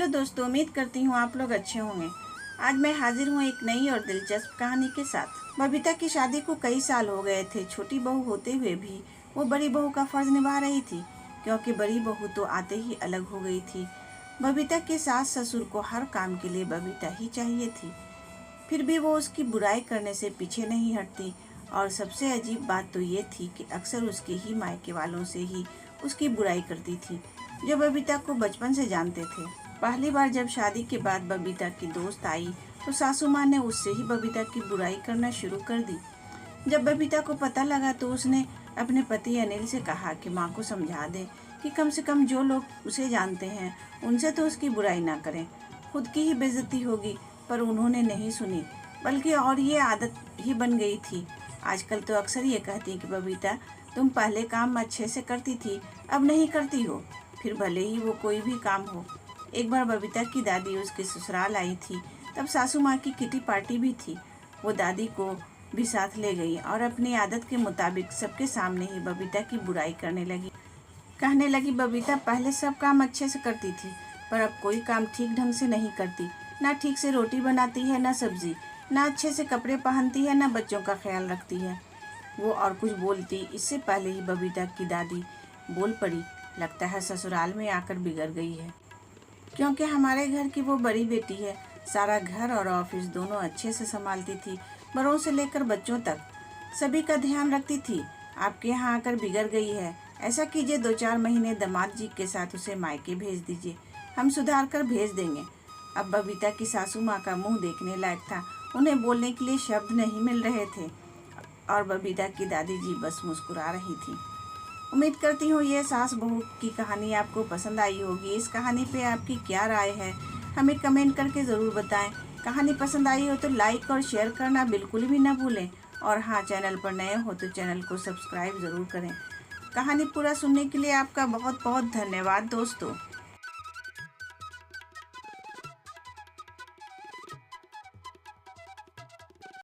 Hello दोस्तों, उम्मीद करती हूँ आप लोग अच्छे होंगे। आज मैं हाजिर हूँ एक नई और दिलचस्प कहानी के साथ। बबीता की शादी को कई साल हो गए थे। छोटी बहू होते हुए भी वो बड़ी बहू का फर्ज निभा रही थी, क्योंकि बड़ी बहू तो आते ही अलग हो गई थी। बबीता के सास ससुर को हर काम के लिए बबीता ही चाहिए थी, फिर भी वो उसकी बुराई करने से पीछे नहीं हटती। और सबसे अजीब बात तो ये थी कि अक्सर उसके ही मायके वालों से ही उसकी बुराई करती थी, जो बबीता को बचपन से जानते थे। पहली बार जब शादी के बाद बबीता की दोस्त आई तो सासू माँ ने उससे ही बबीता की बुराई करना शुरू कर दी। जब बबीता को पता लगा तो उसने अपने पति अनिल से कहा कि माँ को समझा दे कि कम से कम जो लोग उसे जानते हैं उनसे तो उसकी बुराई ना करें, खुद की ही बेइज्जती होगी। पर उन्होंने नहीं सुनी, बल्कि और ये आदत ही बन गई थी। आजकल तो अक्सर ये कहती कि बबीता, तुम पहले काम अच्छे से करती थी, अब नहीं करती हो, फिर भले ही वो कोई भी काम हो। एक बार बबीता की दादी उसके ससुराल आई थी, तब सासू माँ की किटी पार्टी भी थी। वो दादी को भी साथ ले गई और अपनी आदत के मुताबिक सबके सामने ही बबीता की बुराई करने लगी। कहने लगी, बबीता पहले सब काम अच्छे से करती थी, पर अब कोई काम ठीक ढंग से नहीं करती। ना ठीक से रोटी बनाती है, ना सब्जी, ना अच्छे से कपड़े पहनती है, ना बच्चों का ख्याल रखती है। वो और कुछ बोलती इससे पहले ही बबीता की दादी बोल पड़ी, लगता है ससुराल में आकर बिगड़ गई है, क्योंकि हमारे घर की वो बड़ी बेटी है। सारा घर और ऑफिस दोनों अच्छे से संभालती थी, बड़ों से लेकर बच्चों तक सभी का ध्यान रखती थी। आपके यहाँ आकर बिगड़ गई है। ऐसा कीजिए, 2-4 महीने दामाद जी के साथ उसे मायके भेज दीजिए, हम सुधार कर भेज देंगे। अब बबीता की सासू माँ का मुंह देखने लायक था। उन्हें बोलने के लिए शब्द नहीं मिल रहे थे और बबीता की दादी जी बस मुस्कुरा रही थी। उम्मीद करती हूँ ये सास बहू की कहानी आपको पसंद आई होगी। इस कहानी पे आपकी क्या राय है, हमें कमेंट करके ज़रूर बताएं। कहानी पसंद आई हो तो लाइक और शेयर करना बिल्कुल भी ना भूलें। और हाँ, चैनल पर नए हो तो चैनल को सब्सक्राइब ज़रूर करें। कहानी पूरा सुनने के लिए आपका बहुत बहुत धन्यवाद दोस्तों।